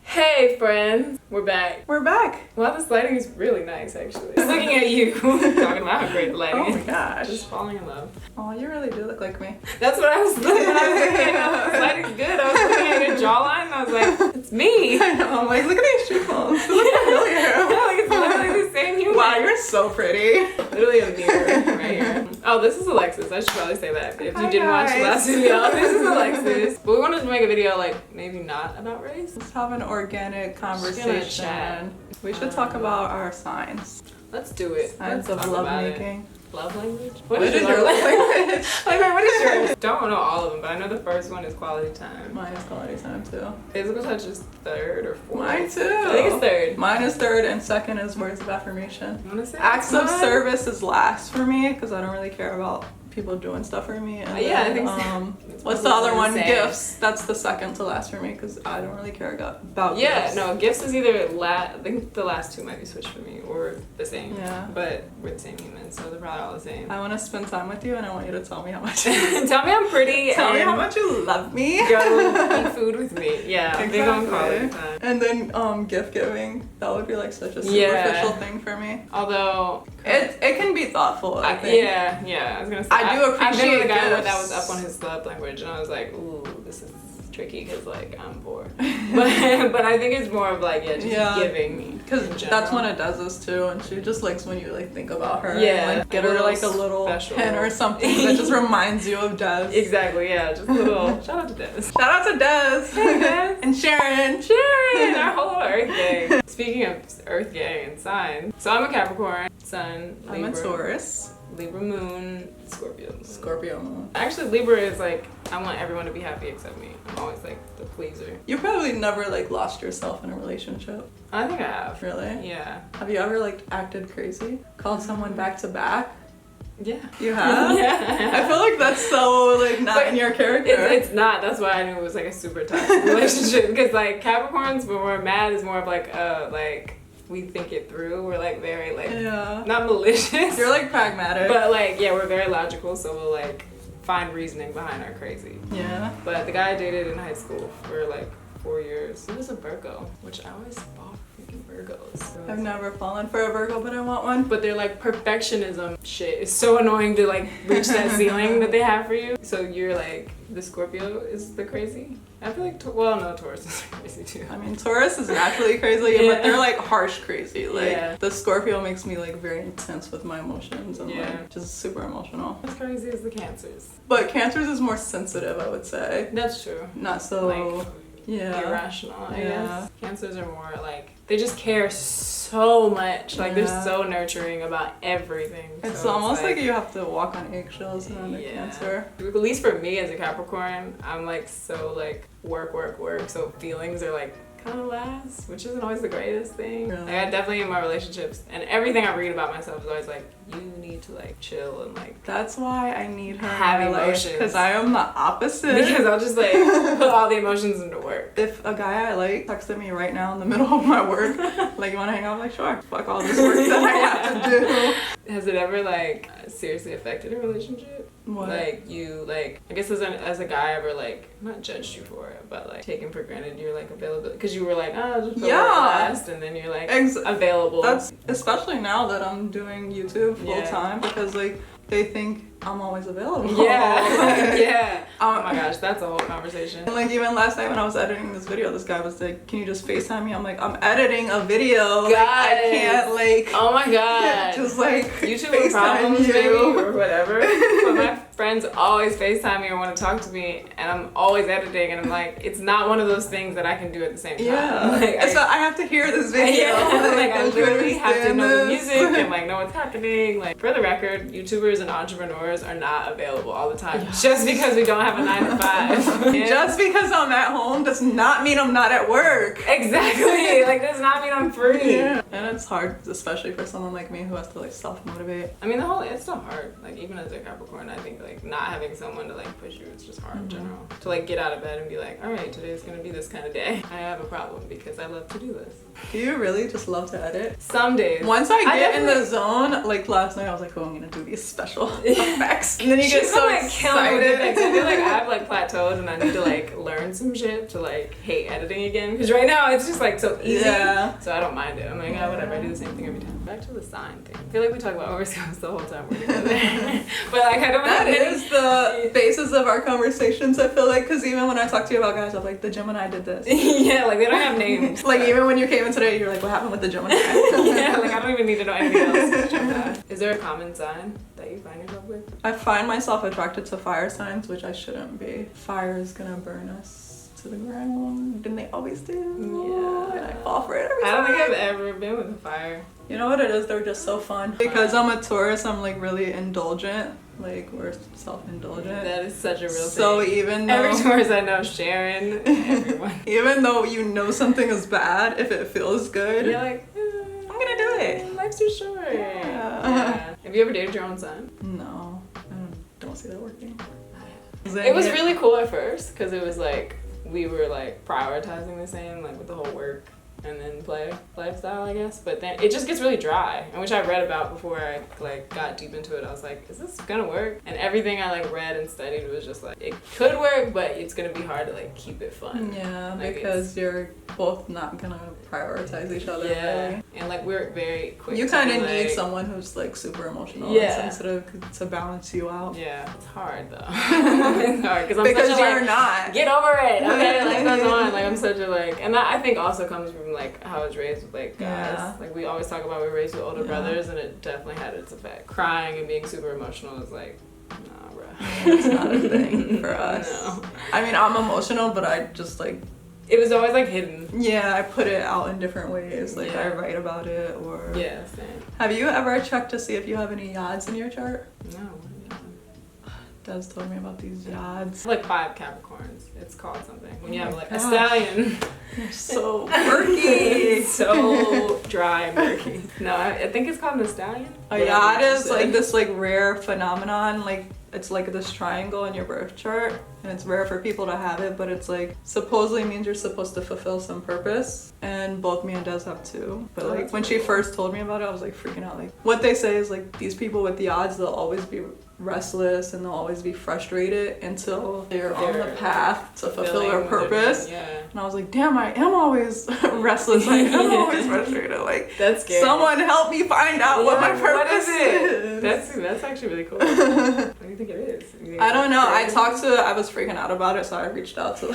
Hey friends, we're back. We're back. Wow, this lighting is really nice actually. Just looking at you, talking about how great the lighting Oh is. my gosh. Just falling in love. Oh, you really do look like me. That's what I was looking at. I was looking at this lighting's good. I was looking at your jawline and I was like, it's me. I know, I'm like, look at these cheekbones. They look familiar. Yeah, like it's literally the same human. Wow, you're so pretty. Literally a mirror right here. Oh, this is Alexis. I should probably say that. If you Hi, didn't watch the guys. last video, this is Alexis. But we wanted to make a video like maybe not about race. Let's have an organic Just gonna conversation. chat. We should talk about our signs. Let's do it. Signs Let's of talk love about making. it. Love language? What is your love language? Like, what is yours? Don't know all of them, but I know the first one is quality time. Mine is quality time too. Physical touch is third or fourth. Mine too. I think it's third. Mine is third and second is words of affirmation. You wanna say Acts of mine? service is last for me because I don't really care about people doing stuff for me. And Yeah, I then, think so. It's what's the probably other one? the same. Gifts. That's the second to last for me because I don't really care about Yeah, gifts. no, gifts is either I think the last two might be switched for me or the same. Yeah. But we're the same humans, so they're probably all the same. I want to spend time with you and I want you to tell me how much. Tell me I'm pretty. Tell me and how much you love me. Go eat food with me. Yeah, I'm big on quality Exactly. time. And then gift giving. That would be like such a Yeah. superficial thing for me. Although It can be thoughtful, I think. yeah, I was gonna say I do I've been appreciate with a guy gifts. that was up on his love language, and I was like, ooh, this is tricky because like I'm poor. but I think it's more of like just giving. Because in that's general. when it does this too, and she just likes when you like think about her. Yeah, and, like, get a her little like a little special. pen or something that just reminds you of Des. Exactly, yeah, just a little shout out to Des. Shout out to Des. Hey, Des. And Sharon. Sharon, our whole Earth gang. Speaking of Earth gang and signs, so I'm a Capricorn, Sun, Libra, I'm a Taurus. Libra moon, Scorpio moon. Scorpio moon. Actually, Libra is like, I want everyone to be happy except me. I'm always like the pleaser. You probably never like lost yourself in a relationship. I think I have. Really? Yeah. Have you ever like acted crazy? Called someone back to back? Yeah. You have? Yeah. I feel like that's so like not But in your character. It's not. That's why I knew it was like a super toxic relationship. Because like Capricorns, when we're mad, is more of like we think it through. We're like very like yeah. not malicious. You're like pragmatic. But like yeah, we're very logical. So we'll like find reasoning behind our crazy. yeah. But the guy I dated in high school for like 4 years, he was a Virgo, which I always bought freaking Virgos. So I've never fallen for a Virgo, but I want one. But they're like perfectionism shit. It's so annoying to like reach that ceiling that they have for you. So you're like, the Scorpio is the crazy? I feel like, Taurus is crazy too. I mean, Taurus is naturally crazy, Yeah. but they're like harsh crazy. Like Yeah. the Scorpio makes me like very intense with my emotions and Yeah. like just super emotional. What's crazy is the Cancers. But Cancers is more sensitive, I would say. That's true. Not so Like, yeah. irrational, I Yeah. guess. Cancers are more like, they just care so much. Like, Yeah. they're so nurturing about everything. It's So almost like you have to walk on eggshells around a Yeah. Cancer. At least for me as a Capricorn, I'm like so like work. So feelings are like kind of last, which isn't always the greatest thing. Really? Like I definitely in my relationships and everything I read about myself is always like, you need to like chill and like That's why I need her Have in my life, emotions. because I am the opposite. because I'll just like put all the emotions into work. If a guy I like texted me right now in the middle of my work, like, you want to hang out? I'm like, sure. Fuck all this work that I have to do. Has it ever like seriously affected a relationship? What? Like you like I guess as a guy ever like not judged you for it but like taken for granted your like availability because you were like just put work last and then you're like available. That's especially now that I'm doing YouTube full Yeah. time because like they think I'm always available. Yeah. Yeah. Oh Um, my gosh, that's a whole conversation. And like even last night when I was editing this video, this guy was like, "Can you just FaceTime me?" I'm like, "I'm editing a video. Like, I Guys. can't like Oh my god. just like YouTube FaceTime problems you." maybe or whatever. But my friends always FaceTime me or want to talk to me and I'm always editing and I'm like, it's not one of those things that I can do at the same time. Yeah. Like, I have to hear this video. like I don't you literally have to understand know the this? music and like know what's happening. Like for the record, YouTubers and entrepreneurs are not available all the time. Just because we don't have a 9 to 5. Yeah. Just because I'm at home does not mean I'm not at work. Exactly. Like does not mean I'm free. Yeah. And it's hard, especially for someone like me who has to like self-motivate. I mean it's still hard. Like even as a Capricorn, I think like like not having someone to like push you is just hard in general. To like get out of bed and be like, all right, today's gonna be this kind of day. I have a problem because I love to do this. Do you really just love to edit? Some days. Once I get in the zone, like last night I was like, oh, I'm gonna do these special effects. And then you get so like excited. I feel like I've like plateaued and I need to like learn some shit to like hate editing again. Because right now it's just like so easy. Yeah. So I don't mind it. I'm like, oh, whatever, I do the same thing every time. Back to the sign thing. I feel like we talk about horoscopes the whole time we're together. But like I don't That is the basis of our conversations, I feel like, because even when I talk to you about guys, I'm like, the Gemini did this. Yeah, like they don't have names. Like even when you came in today, you're like, what happened with the Gemini? Yeah, like I don't even need to know anything else. Is there a common sign that you find yourself with? I find myself attracted to fire signs, which I shouldn't be. Fire is gonna burn us to the ground, and they always do. Yeah. And I fall for it every time. I don't think I've ever been with a fire. You know what it is? They're just so fun. Because I'm a Taurus, I'm like really indulgent. Like we're self-indulgent. That is such a real thing. So even though every Taurus I know, Sharon, everyone. Even though you know something is bad, if it feels good, you're like, I'm gonna do it. Life's too short. Yeah. Have you ever dated your own son? No, I don't see that working. It was really cool at first because it was like we were like prioritizing the same, like with the whole work and then play lifestyle, I guess. But then it just gets really dry, and which I read about before I like got deep into it. I was like, is this gonna work? And everything I like read and studied was just like, it could work, but it's gonna be hard to like keep it fun. Yeah, like, because you're both not gonna prioritize each other. Yeah, really. And like we're very quick. You kind of like, need someone who's like super emotional and sensitive to balance you out. Yeah, it's hard though. It's hard because you're not. Get over it. Okay, like that's on. Like I'm such a like, and that I think also comes from like how I was raised with like guys. Yeah. Like we always talk about we were raised with older brothers, and it definitely had its effect. Crying and being super emotional is like, nah, bro. It's not a thing for us. No. I mean, I'm emotional, but I just like. It was always like hidden. Yeah, I put it out in different ways. Like I write about it or. Yeah, same. Have you ever checked to see if you have any yads in your chart? No. Des told me about these yads. Like 5 Capricorns. It's called something. When you have like a stallion. You're so murky. So dry and murky. No, I think it's called a stallion. A yad is like this like rare phenomenon. Like it's like this triangle in your birth chart, and it's rare for people to have it, but it's like supposedly means you're supposed to fulfill some purpose. And both me and Des have 2. But like when she first told me about it, I was like freaking out. Like what they say is like these people with the yads, they'll always be restless and they'll always be frustrated until they're on the path to fulfill their purpose. Yeah. And I was like, damn, I am always restless. I am always frustrated. Like, that's scary. Someone help me find out what my purpose is. That's actually really cool. What do you think it is? I don't know. I was freaking out about it, so I reached out to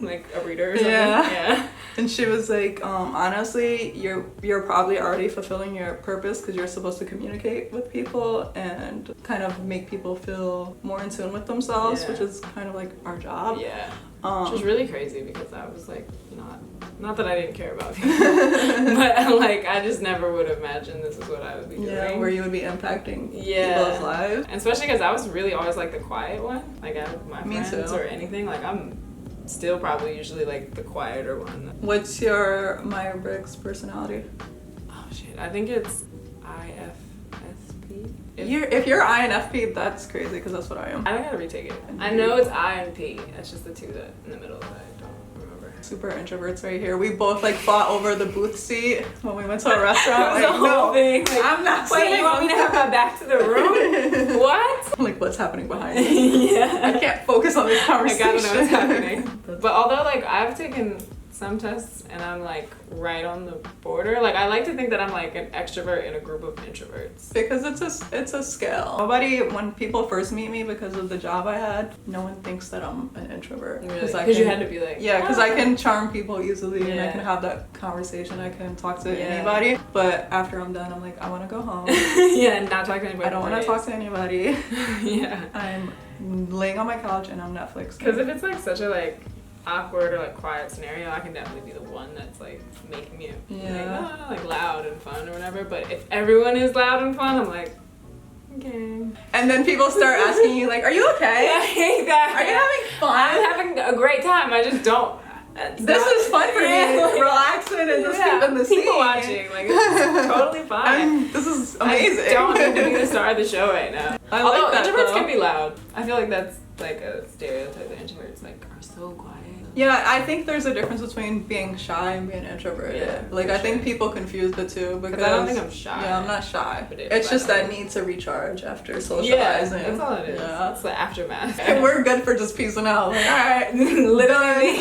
like a reader or something. Yeah. And she was like, honestly, you're probably already fulfilling your purpose because you're supposed to communicate with people and kind of make people feel more in tune with themselves, which is kind of like our job. Yeah. Which was really crazy because I was like, not that I didn't care about people, but like I just never would have imagined this is what I would be doing. Yeah, where you would be impacting people's lives. And especially because I was really always like the quiet one. Like out of my friends or anything, like I'm still probably usually like the quieter one. What's your Myers-Briggs personality? Oh shit, I think it's IFSP. If you're INFP, that's crazy because that's what I am. I gotta retake it. I know it's I and P. That's just the 2 that in the middle that I don't remember. Super introverts right here. We both like fought over the booth seat when we went to a restaurant. It was the whole thing. Like, I'm not. Wait, you want me to have my back to the room? What? Like what's happening behind me? Yeah. I can't focus on this conversation. I gotta know what's happening. But although like I've taken some tests and I'm like right on the border. Like I like to think that I'm like an extrovert in a group of introverts. Because it's a scale. When people first meet me because of the job I had, no one thinks that I'm an introvert. Really? Because you had to be like... Yeah, because I can charm people easily and I can have that conversation. I can talk to anybody. But after I'm done, I'm like, I want to go home. Yeah, and not talk to anybody. I don't want to talk to anybody. Yeah. I'm laying on my couch and I'm Netflix. Because if it's like such a like awkward or like quiet scenario, I can definitely be the one that's like making it like loud and fun or whatever. But if everyone is loud and fun, I'm like, okay. And then people start asking you like, are you okay? I hate that. Are you having fun? I'm having a great time. I just don't This is fun for me. Relaxing and just keeping the scene. People watching, like it's totally fine. This is amazing. I don't need to be the star of the show right now. Although like that, introverts though. can be loud. I feel like that's like a stereotype that introverts like are so quiet. Yeah, I think there's a difference between being shy and being introverted. Yeah, like I think people confuse the two because I don't think I'm shy. Yeah, I'm not shy. But It's just that need to recharge after socializing. Yeah, that's all it is. Yeah. It's the aftermath. And we're good for just peacing out. Like, all right, literally.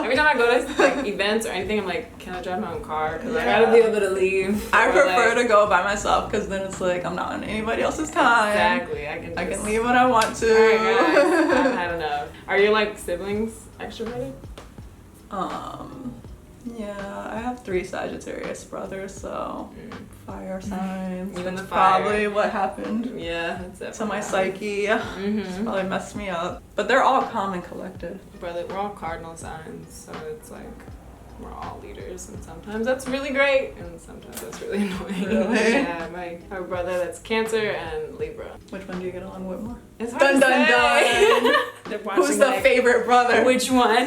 Every time I go to like events or anything, I'm like, can I drive my own car? Because I gotta be able to leave. I Or, prefer like, to go by myself because then it's like I'm not on anybody else's time. Exactly. I can leave when I want to. Alright, guys, I've had enough. Are your like siblings extroverted? Yeah, I have 3 Sagittarius brothers, so fire signs. Even That's the fire. probably what happened Yeah, that's to definitely my how- psyche. Mhm. Probably messed me up. But they're all calm and collected. Brother, we're all cardinal signs, so it's like we're all leaders, and sometimes that's really great, and sometimes that's really annoying. Really? Yeah, my brother that's Cancer and Libra. Which one do you get along with more? It's hard Dun to dun say. dun! They're watching, Who's the like, favorite brother? Which one?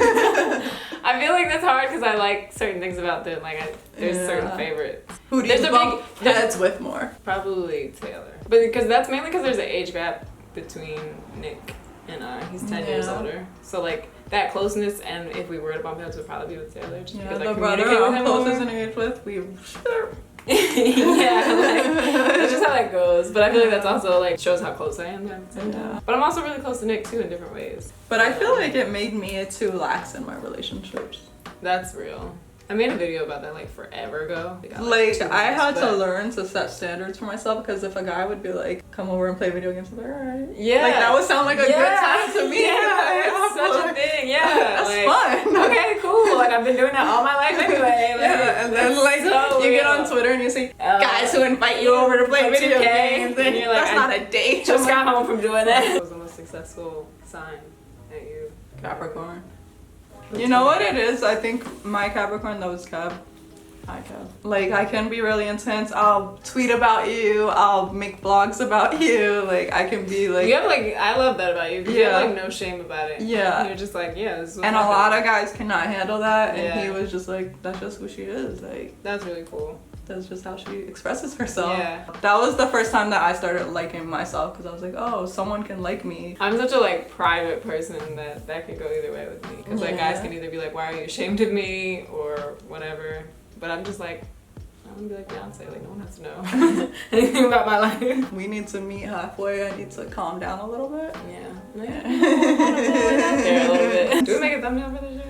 I feel like that's hard because I like certain things about them. Like there's certain favorites. Who do you There's a bump big- heads with more? Probably Taylor, but because that's mainly because there's an age gap between Nick and I. He's 10 years Yeah. older, so like that closeness. And if we were to bump heads, would probably be with Taylor. Just Yeah, because I the brother communicate with I'm him closest more. in age with, we Yeah, like, that's just how that goes. But I feel like that's also like shows how close I am at the same time. Yeah. But I'm also really close to Nick too in different ways. But I feel like it made me too lax in my relationships. That's real. I made a video about that like forever ago. Like, 2 I months, had to but- learn to set standards for myself because if a guy would be like, come over and play video games, I'm like, alright. Yeah. Like, that would sound like a good time to me. Yeah, Like, it's I'm such a like, thing. Yeah. That's like, fun. Okay, cool. Like, I've been doing that all my life anyway. Like, Yeah, and then like so you get real. on Twitter and you see guys who invite you over to play Play video 2K, games, and and you're like, that's not a date. Just I'm got like, home from doing that. What was the most successful sign at you? Capricorn. You know what it is? I think my Capricorn, that was Cap. Hi, Cap. Like, I can be really intense. I'll tweet about you. I'll make vlogs about you. Like, I can be like... You have like, I love that about you. You Yeah. have like no shame about it. Yeah. You're just like, yeah, this is And a lot of guys cannot handle that. And he Yeah. was just like, that's just who she is. Like, That's really cool. that's just how she expresses herself. Yeah. That was the first time that I started liking myself because I was like, oh, someone can like me. I'm such a like private person that could go either way with me. Because like guys Yeah. can either be like, why are you ashamed of me? Or whatever. But I'm just like, I'm gonna be like Beyonce, like no one has to know anything about my life. We need to meet halfway. I need to calm down a little bit. Yeah. There a little bit. Do we make a thumbnail for this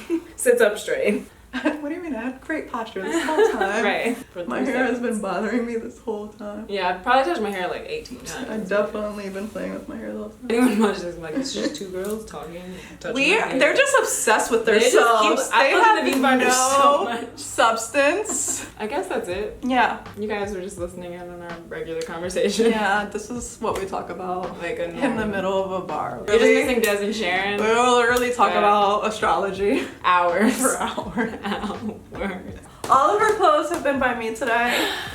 shit? Sits up straight. What do you mean? I had great posture this whole time. Right. For My 3 hair has seconds. been bothering me this whole time. Yeah, I've probably touched my hair like 18 times. I've definitely been playing with my hair the whole time. Anyone watches this, I'm like, it's just 2 girls talking. touching my hair. They're just obsessed with They just themselves. keep- I look at the have viewfinder so no much. substance. I guess that's it. Yeah. You guys were just listening in on our regular conversation. Yeah, this is what we talk about Like a in the middle of a bar. You're just missing Des and Sharon. We'll literally talk Yeah. about astrology Hours. for hours. Hours. All of her clothes have been by me today.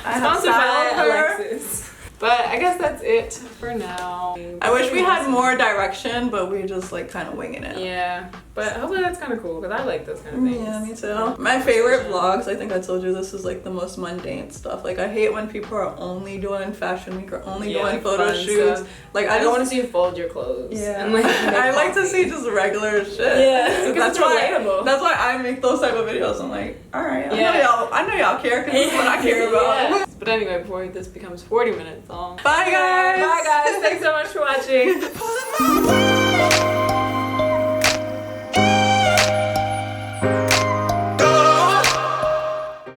I have Sponsored by styled her. Alexis. But I guess that's it for now. I wish we had more direction, but we just like kind of winging it. Yeah, but hopefully that's kind of cool because I like those kind of things. Yeah, me too. My favorite vlogs, I think I told you this, is like the most mundane stuff. Like I hate when people are only doing fashion week or only Yeah, doing like photo fun shoots. stuff. Like I don't want just, to see you fold your clothes. yeah. And, like, make I like to coffee. see just regular shit. Yeah, because it's why, relatable. That's why I make those type of videos. I'm like, all right, Yeah. I know y'all care because this is what I care about. Yeah. But anyway, before this becomes 40 minutes long. Bye guys. Bye guys. Thanks so much for watching.